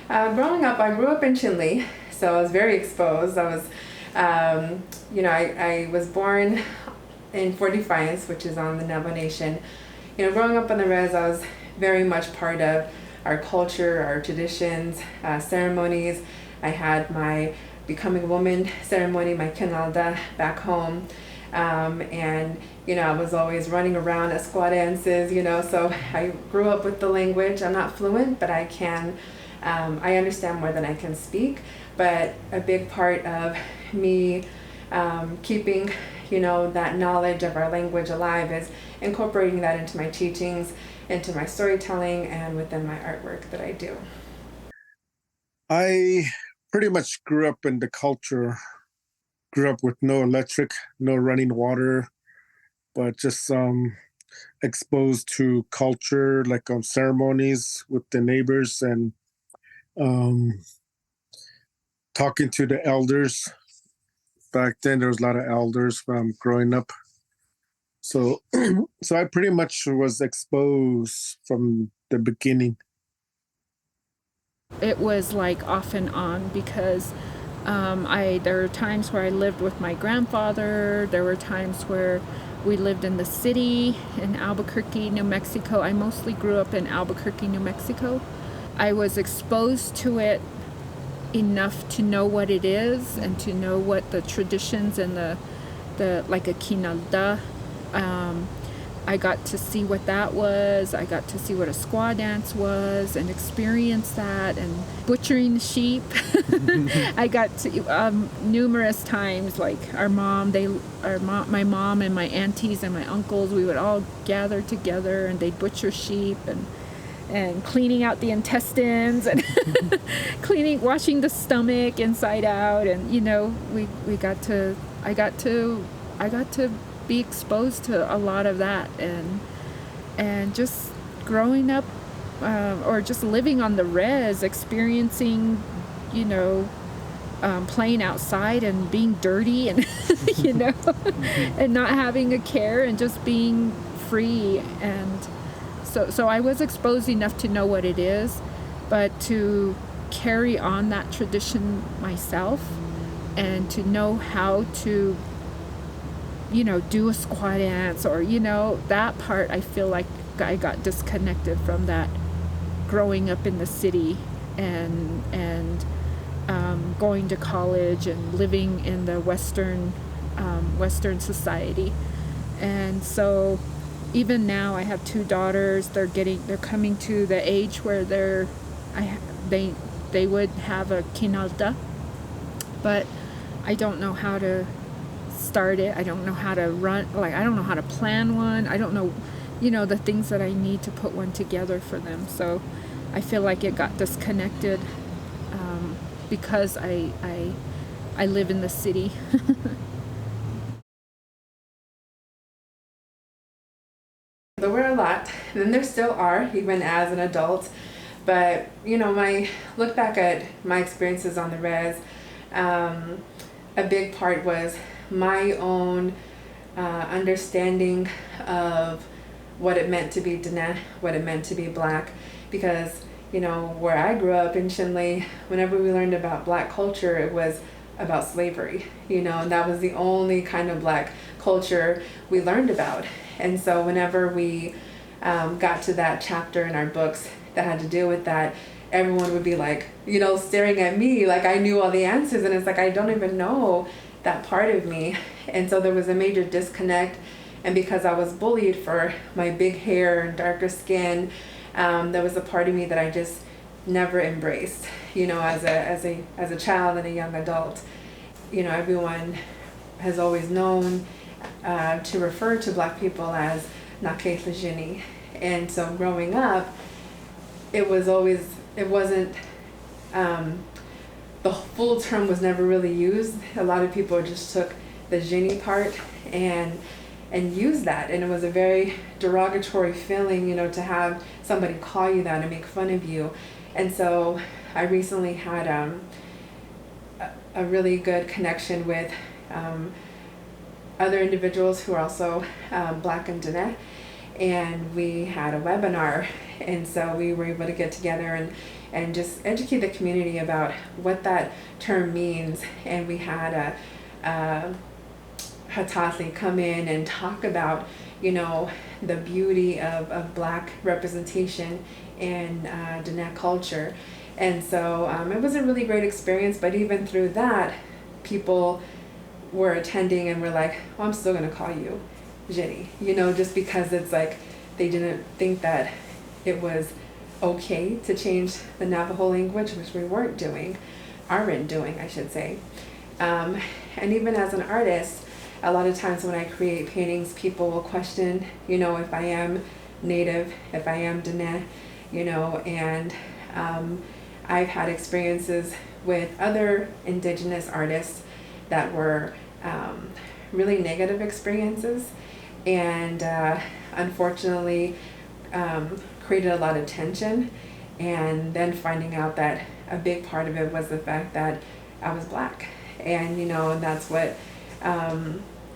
Growing up, I grew up in Chinle, so I was very exposed. I was born in Fort Defiance, which is on the Navajo Nation. Growing up on the res, I was very much part of our culture, our traditions, ceremonies. I had my becoming a woman ceremony, my kinalda, back home. I was always running around at squaw dances, so I grew up with the language. I'm not fluent, but I understand more than I can speak. But a big part of me keeping, that knowledge of our language alive is incorporating that into my teachings, into my storytelling, and within my artwork that I do. I pretty much grew up in the culture, grew up with no electric, no running water, but just exposed to culture, like ceremonies with the neighbors and um, talking to the elders. Back then, there was a lot of elders growing up. So, so I pretty much was exposed from the beginning. It was like off and on because there were times where I lived with my grandfather. There were times where we lived in the city in Albuquerque, New Mexico. I mostly grew up in Albuquerque, New Mexico. I was exposed to it enough to know what it is and to know what the traditions and the like a quinalda. I got to see what that was. I got to see what a squaw dance was and experience that, and butchering sheep. I got to numerous times, like my mom and my aunties and my uncles, we would all gather together and they'd butcher sheep and cleaning out the intestines and washing the stomach inside out, and I got to be exposed to a lot of that, and just growing up or just living on the res, experiencing, playing outside and being dirty and and not having a care and just being free. And so I was exposed enough to know what it is, but to carry on that tradition myself and to know how to do a squaw dance, or that part, I feel like I got disconnected from that growing up in the city and going to college and living in the Western society. And so even now I have two daughters. They're coming to the age where they would have a quinalda, but I don't know how to start it. I don't know how to I don't know how to plan one. I don't know, the things that I need to put one together for them. So I feel like it got disconnected because I live in the city. There were a lot, and there still are, even as an adult. But, when I look back at my experiences on the res, a big part was my own understanding of what it meant to be Diné, what it meant to be Black, because where I grew up in Chinle, whenever we learned about Black culture, it was about slavery, and that was the only kind of Black culture we learned about. And so whenever we got to that chapter in our books that had to deal with that, everyone would be like, staring at me like I knew all the answers, and it's like I don't even know that part of me. And so there was a major disconnect, and because I was bullied for my big hair and darker skin, there was a part of me that I just never embraced, as a child and a young adult. Everyone has always known to refer to Black people as Nake Lajini. And so growing up, it wasn't the full term was never really used. A lot of people just took the Jini part and used that, and it was a very derogatory feeling, to have somebody call you that and make fun of you. And so I recently had a really good connection with other individuals who are also Black and Diné, and we had a webinar, and so we were able to get together and just educate the community about what that term means. And we had a Hatathi come in and talk about, the beauty of Black representation in Diné culture. And so it was a really great experience, but even through that, people were attending and were like, well, I'm still going to call you Jenny, just because it's like they didn't think that it was okay to change the Navajo language, which we aren't doing, I should say. And even as an artist, a lot of times when I create paintings, people will question, if I am Native, if I am Diné, and I've had experiences with other Indigenous artists that were really negative experiences, and unfortunately created a lot of tension, and then finding out that a big part of it was the fact that I was Black, and and that's what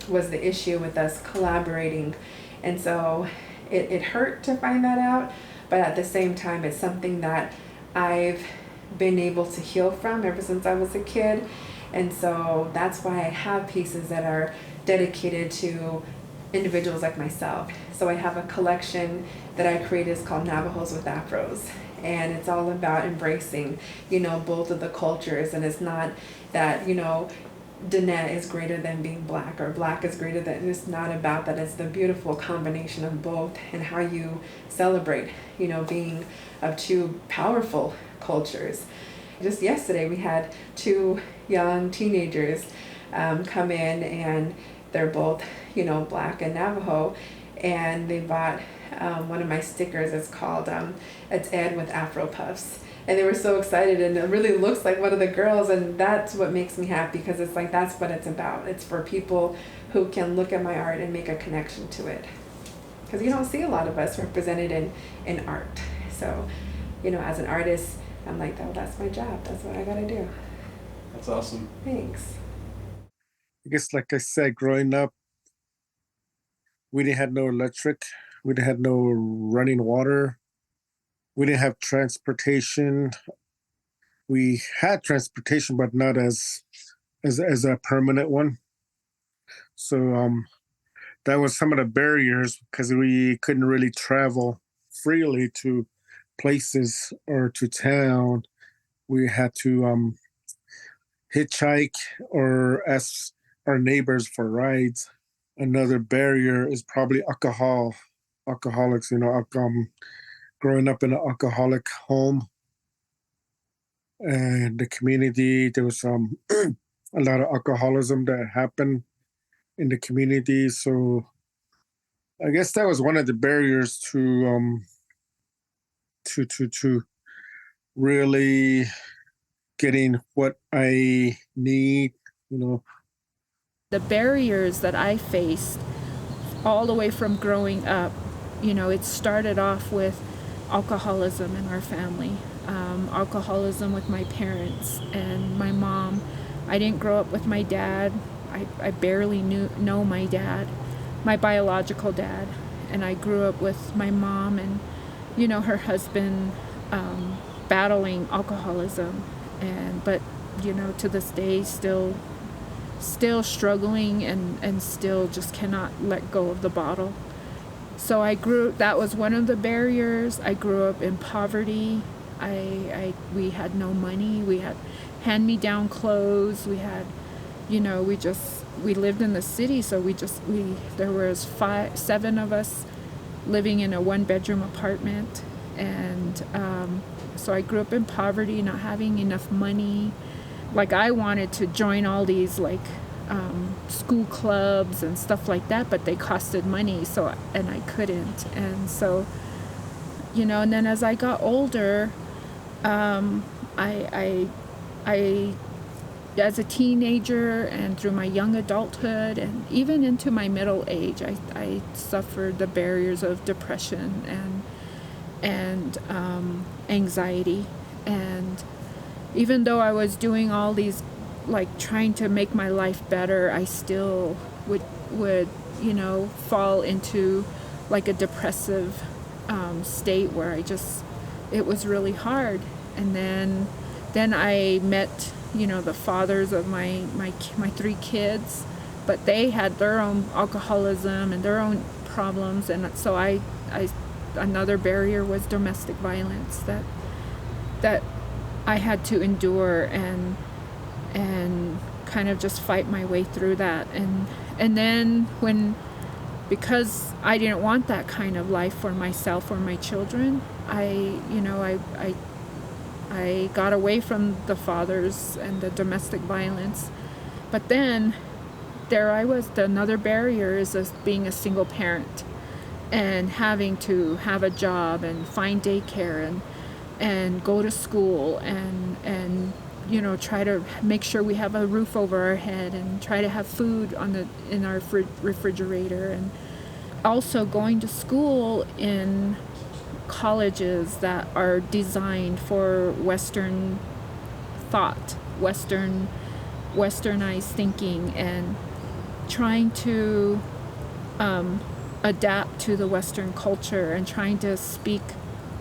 was the issue with us collaborating. And so it hurt to find that out, but at the same time, it's something that I've been able to heal from ever since I was a kid. And so that's why I have pieces that are dedicated to individuals like myself. So I have a collection that I created, it's called Navajos with Afros. And it's all about embracing, both of the cultures. And it's not that, Diné is greater than being Black, or Black is greater than, it's not about that. It's the beautiful combination of both, and how you celebrate, being of two powerful cultures. Just yesterday we had 2 young teenagers come in, and they're both, Black and Navajo, and they bought one of my stickers. It's called it's Ed with Afro Puffs. And they were so excited, and it really looks like one of the girls, and that's what makes me happy, because it's like that's what it's about. It's for people who can look at my art and make a connection to it, because you don't see a lot of us represented in art. So, as an artist, I'm like, oh, that's my job. That's what I gotta do. That's awesome. Thanks. I guess, like I said, growing up, we didn't have no electric, we didn't have no running water, we didn't have transportation. We had transportation, but not as a permanent one. So that was some of the barriers, because we couldn't really travel freely to places or to town. We had to hitchhike or ask our neighbors for rides. Another barrier is probably alcoholics. Growing up in an alcoholic home, and the community, there was a lot of alcoholism that happened in the community. So I guess that was one of the barriers to really getting what I need. The barriers that I faced all the way from growing up, it started off with alcoholism in our family, alcoholism with my parents and my mom. I didn't grow up with my dad. I barely know my dad, my biological dad, and I grew up with my mom and her husband battling alcoholism, but to this day still struggling and still just cannot let go of the bottle. So that was one of the barriers. I grew up in poverty. We had no money. We had hand-me-down clothes. We had, we lived in the city, so there was 7 of us living in a 1-bedroom apartment. And so I grew up in poverty, not having enough money. Like, I wanted to join all these school clubs and stuff like that, but they costed money, and I couldn't. And so, and then as I got older, I as a teenager and through my young adulthood and even into my middle age, I suffered the barriers of depression and anxiety. And even though I was doing all these, trying to make my life better, I still would fall into like a depressive state where it was really hard. And then I met, the fathers of my 3 kids, but they had their own alcoholism and their own problems, and so I another barrier was domestic violence that I had to endure and kind of just fight my way through that. And then because I didn't want that kind of life for myself or my children, I got away from the fathers and the domestic violence. But then there I was. Another barrier is being a single parent and having to have a job and find daycare and go to school and try to make sure we have a roof over our head and try to have food in our refrigerator, and also going to school in colleges that are designed for Western thought, Westernized thinking, and trying to adapt to the Western culture and trying to speak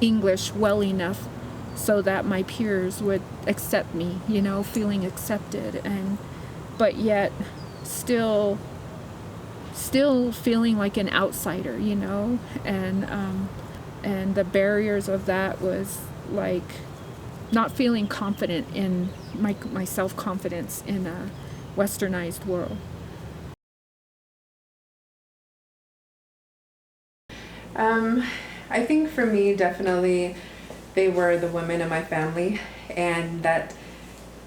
English well enough so that my peers would accept me, feeling accepted, but yet still feeling like an outsider, and the barriers of that was like not feeling confident in my self-confidence in a westernized world. I think for me, definitely, they were the women in my family, and that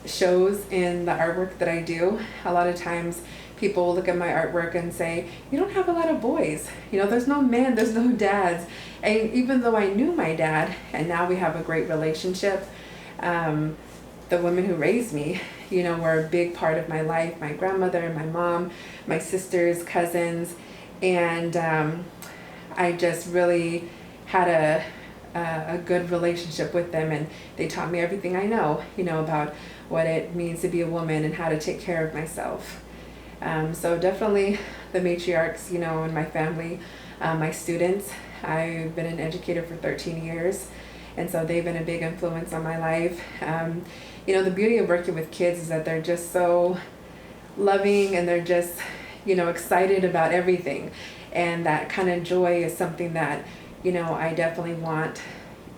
shows in the artwork that I do. A lot of times people will look at my artwork and say, you don't have a lot of boys, there's no men, there's no dads. And even though I knew my dad and now we have a great relationship, the women who raised me, were a big part of my life. My grandmother, my mom, my sisters, cousins, and I just really had a good relationship with them, and they taught me everything I know, about what it means to be a woman and how to take care of myself. So definitely the matriarchs, in my family, my students. I've been an educator for 13 years, and so they've been a big influence on my life. The beauty of working with kids is that they're just so loving, and they're just, excited about everything. And that kind of joy is something that, I definitely want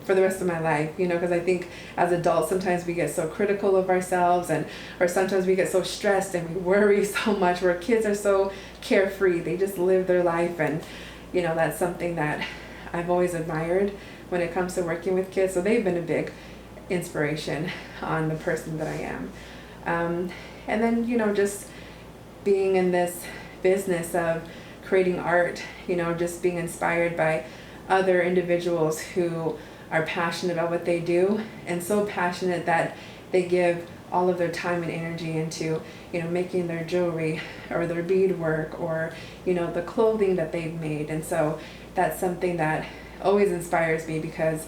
for the rest of my life, because I think as adults, sometimes we get so critical of ourselves, or sometimes we get so stressed and we worry so much, where kids are so carefree. They just live their life. And, that's something that I've always admired when it comes to working with kids. So they've been a big inspiration on the person that I am. And then, just being in this business of creating art, just being inspired by other individuals who are passionate about what they do, and so passionate that they give all of their time and energy into, making their jewelry or their beadwork or, the clothing that they've made. And so that's something that always inspires me, because,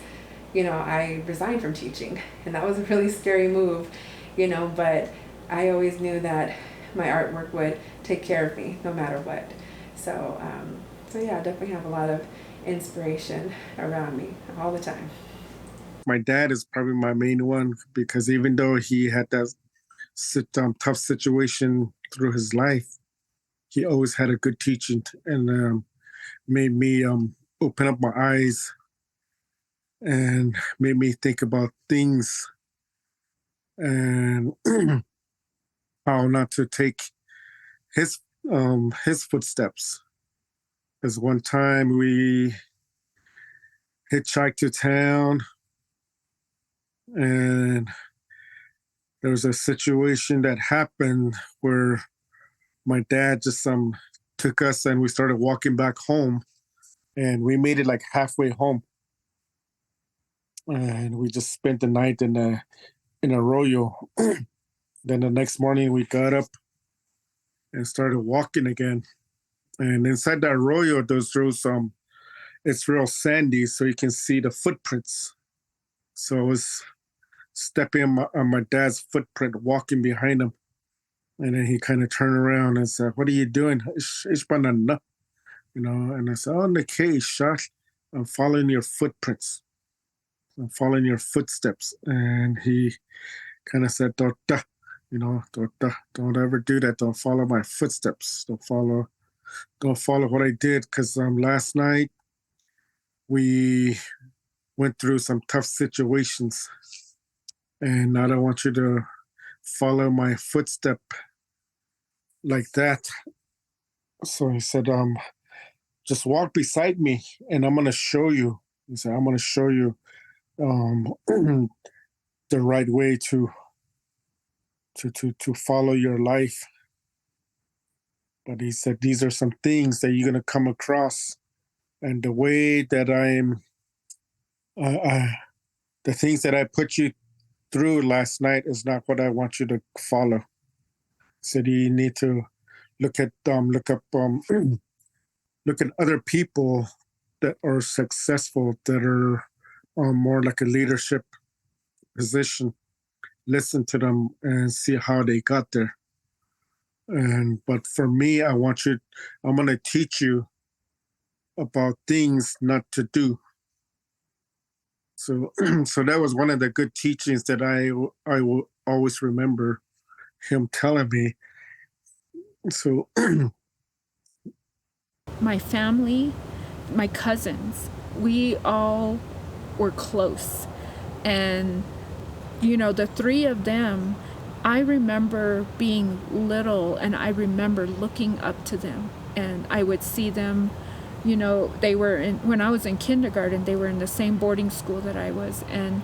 I resigned from teaching, and that was a really scary move, but I always knew that my artwork would take care of me no matter what. So yeah, I definitely have a lot of inspiration around me all the time. My dad is probably my main one, because even though he had that tough situation through his life, he always had a good teaching, and made me open up my eyes and made me think about things, and how not to take his footsteps. Because one time we hitchhiked to town, and there was a situation that happened where my dad just took us, and we started walking back home, and we made it like halfway home, and we just spent the night in Arroyo. Then the next morning we got up and started walking again, and inside the Arroyo there's it's real sandy, so you can see the footprints. So I was stepping on my dad's footprint, walking behind him. And then he kind of turned around and said, "What are you doing? Ish banana." And I said, "Oh, Nikkei, Shash, I'm following your footprints. I'm following your footsteps." And he kind of said, "Tota, tota, don't ever do that. Don't follow my footsteps. Don't follow what I did." Because last night we went through some tough situations, and I don't want you to follow my footstep like that. So he said, just walk beside me, and I'm gonna show you. He said, I'm gonna show you um, the right way to follow your life. But he said these are some things that you're gonna come across, and the way that uh, the things that I put you through last night is not what I want you to follow. Said you need to look up look at other people that are successful, that are more like a leadership position. Listen to them and see how they got there. And but for me, I'm gonna teach you about things not to do. So so that was one of the good teachings that I will always remember him telling me. So My family, my cousins, we all were close. And, the three of them, I remember being little and I remember looking up to them. And I would see them, when I was in kindergarten, they were in the same boarding school that I was. And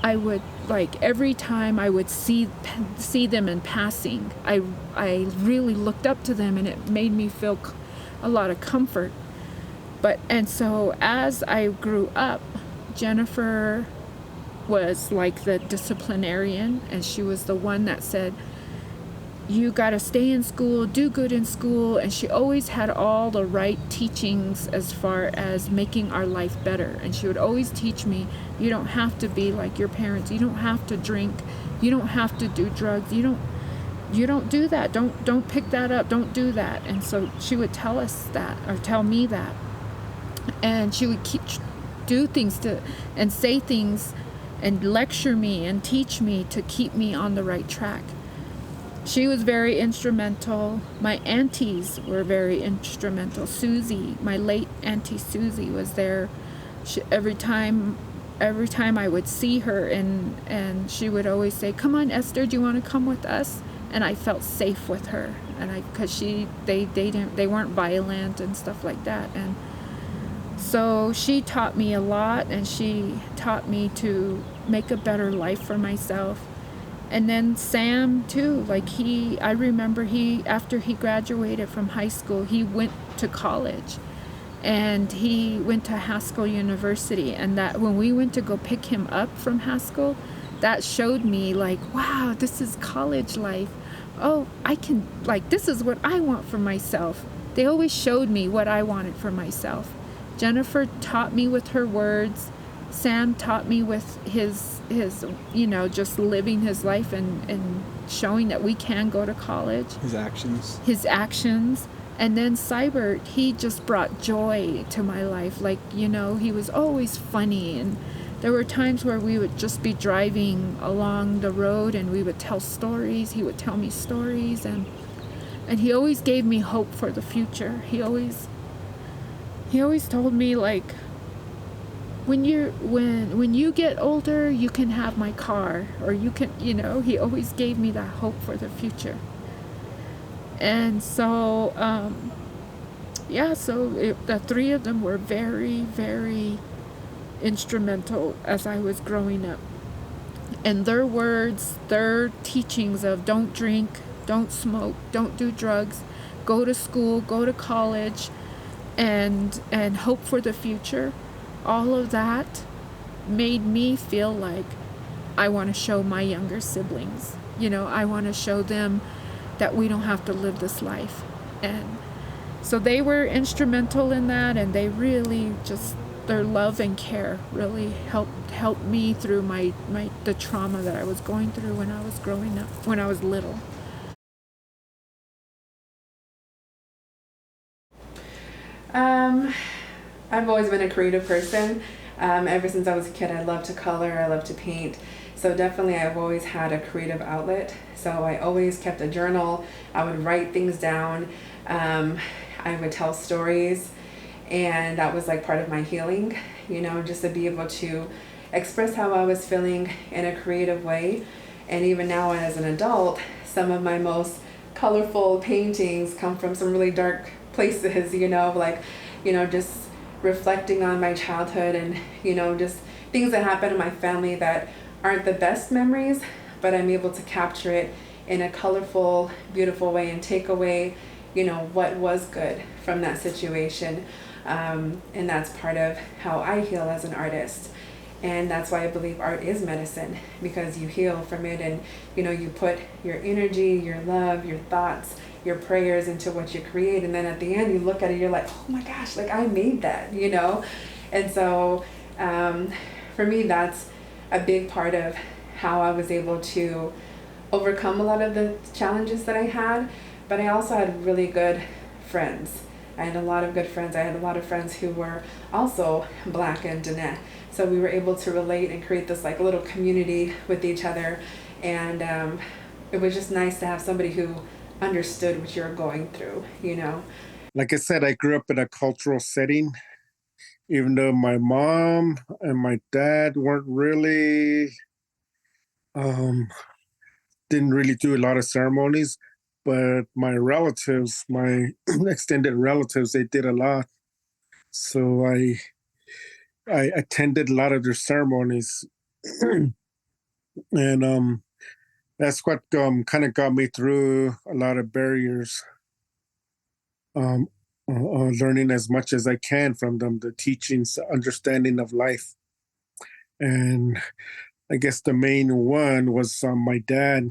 I would, like, every time I would see them in passing, I really looked up to them, and it made me feel a lot of comfort. And so as I grew up, Jennifer was like the disciplinarian, and she was the one that said, you got to stay in school, do good in school. And she always had all the right teachings as far as making our life better. And she would always teach me, you don't have to be like your parents. You don't have to drink. You don't have to do drugs. You don't do that. Don't pick that up. Don't do that. And so she would tell us that, or tell me that. And she would do things and say things and lecture me and teach me to keep me on the right track. She was very instrumental. My aunties were very instrumental. Susie, my late auntie Susie, was there. Every time I would see her, and she would always say, "Come on, Esther, do you want to come with us?" And I felt safe with her, and because they weren't violent and stuff like that. And so she taught me a lot, and she taught me to make a better life for myself. And then Sam too, I remember after he graduated from high school, he went to college, and he went to Haskell University. And that when we went to go pick him up from Haskell, that showed me wow, this is college life. Oh, this is what I want for myself. They always showed me what I wanted for myself. Jennifer taught me with her words. Sam taught me with his just living his life and showing that we can go to college. His actions. And then Seibert, he just brought joy to my life. He was always funny. And there were times where we would just be driving along the road and we would tell stories. He would tell me stories. And he always gave me hope for the future. He always told me, when you get older, you can have my car, or you can, he always gave me that hope for the future. And so, the three of them were very, very instrumental as I was growing up. And their words, their teachings of don't drink, don't smoke, don't do drugs, go to school, go to college, and hope for the future, all of that made me feel like I want to show my younger siblings. I want to show them that we don't have to live this life. And so they were instrumental in that, and they really just, their love and care really helped me through the trauma that I was going through when I was growing up, when I was little. Um, I've always been a creative person. Ever since I was a kid, I love to color, I love to paint. So definitely I've always had a creative outlet. So I always kept a journal. I would write things down. I would tell stories. And that was like part of my healing, just to be able to express how I was feeling in a creative way. And even now as an adult, some of my most colorful paintings come from some really dark places, just reflecting on my childhood and, just things that happen in my family that aren't the best memories, but I'm able to capture it in a colorful, beautiful way and take away, what was good from that situation. And that's part of how I heal as an artist. And that's why I believe art is medicine, because you heal from it and, you put your energy, your love, your thoughts, your prayers into what you create. And then at the end, you look at it, you're like, oh my gosh, like I made that, And so for me, that's a big part of how I was able to overcome a lot of the challenges that I had. But I also had really good friends. I had a lot of good friends. I had a lot of friends who were also Black and Diné. So we were able to relate and create this like little community with each other. And it was just nice to have somebody who understood what you were going through, Like I said, I grew up in a cultural setting, even though my mom and my dad weren't really, um, didn't really do a lot of ceremonies, but my relatives, my extended relatives, they did a lot. So I attended a lot of their ceremonies, and that's what kind of got me through a lot of barriers. Um, Learning as much as I can from them, the teachings, the understanding of life, and I guess the main one was my dad.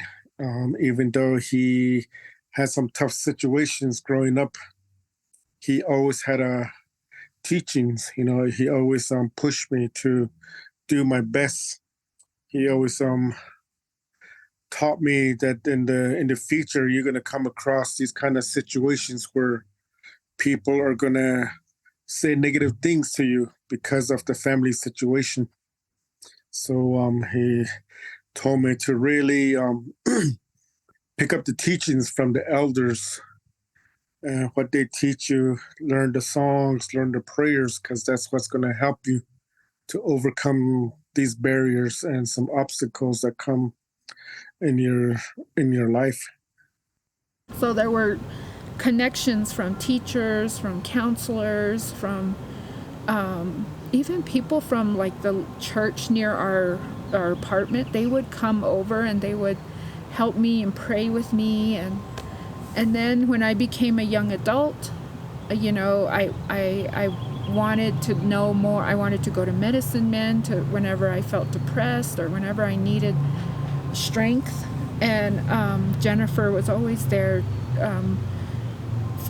Even though he had some tough situations growing up, he always had teachings. He always pushed me to do my best. He always taught me that in the future you're gonna come across these kind of situations where people are gonna say negative things to you because of the family situation. So he told me to really pick up the teachings from the elders and what they teach you, learn the songs, learn the prayers, because that's what's going to help you to overcome these barriers and some obstacles that come in your life. So there were connections from teachers, from counselors, from even people from like the church near our apartment. They would come over and they would help me and pray with me. And then when I became a young adult, I wanted to know more. I wanted to go to Medicine Men to whenever I felt depressed or whenever I needed strength. And Jennifer was always there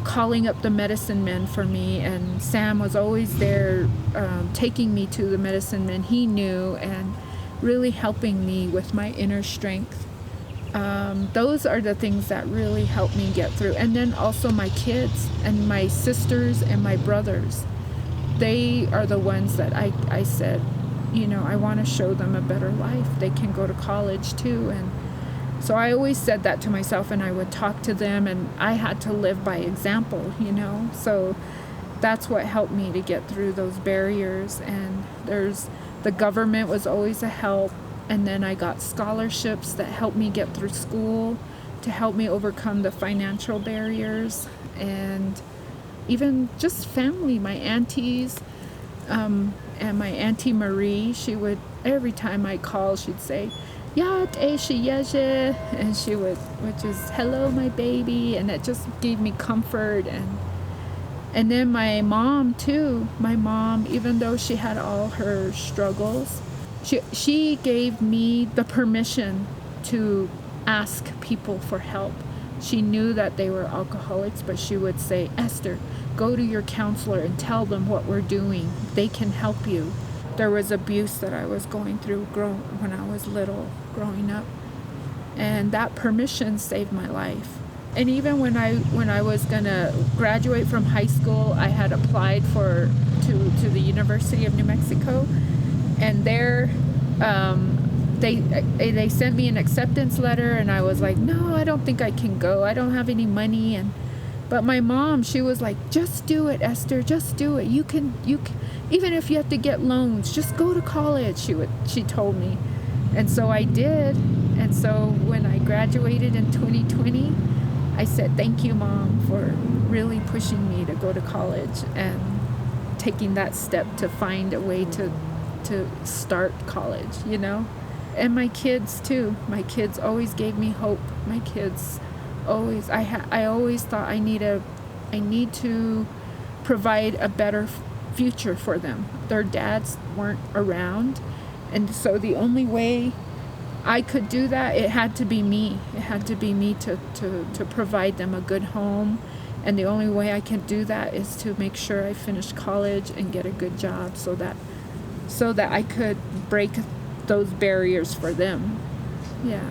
calling up the Medicine Men for me, and Sam was always there taking me to the Medicine Men he knew and really helping me with my inner strength. Those are the things that really helped me get through. And then also my kids and my sisters and my brothers, they are the ones that I said, I want to show them a better life. They can go to college too. And so I always said that to myself, and I would talk to them, and I had to live by example, So that's what helped me to get through those barriers. And the government was always a help. And then I got scholarships that helped me get through school, to help me overcome the financial barriers, and even just family. My aunties, and my Auntie Marie, she would, every time I call, she'd say, Yat Yeje, and she would, which is hello, my baby, and it just gave me comfort. And then my mom too. My mom, even though she had all her struggles, she gave me the permission to ask people for help. She knew that they were alcoholics, but she would say, Esther, go to your counselor and tell them what we're doing. They can help you. There was abuse that I was going through when I was little, growing up. And that permission saved my life. And even when I was gonna graduate from high school, I had applied to the University of New Mexico, and there they sent me an acceptance letter, and I was like, no, I don't think I can go. I don't have any money. But my mom, she was like, just do it, Esther, just do it. You can even if you have to get loans, just go to college. She told me, and so I did. And so when I graduated in 2020, I said, thank you, Mom, for really pushing me to go to college and taking that step to find a way to start college, you know? And my kids too. My kids always gave me hope. My kids always, I always thought I need to provide a better future for them. Their dads weren't around, and so the only way I could do that, it had to be me. It had to be me to provide them a good home. And the only way I can do that is to make sure I finish college and get a good job so that I could break those barriers for them. Yeah.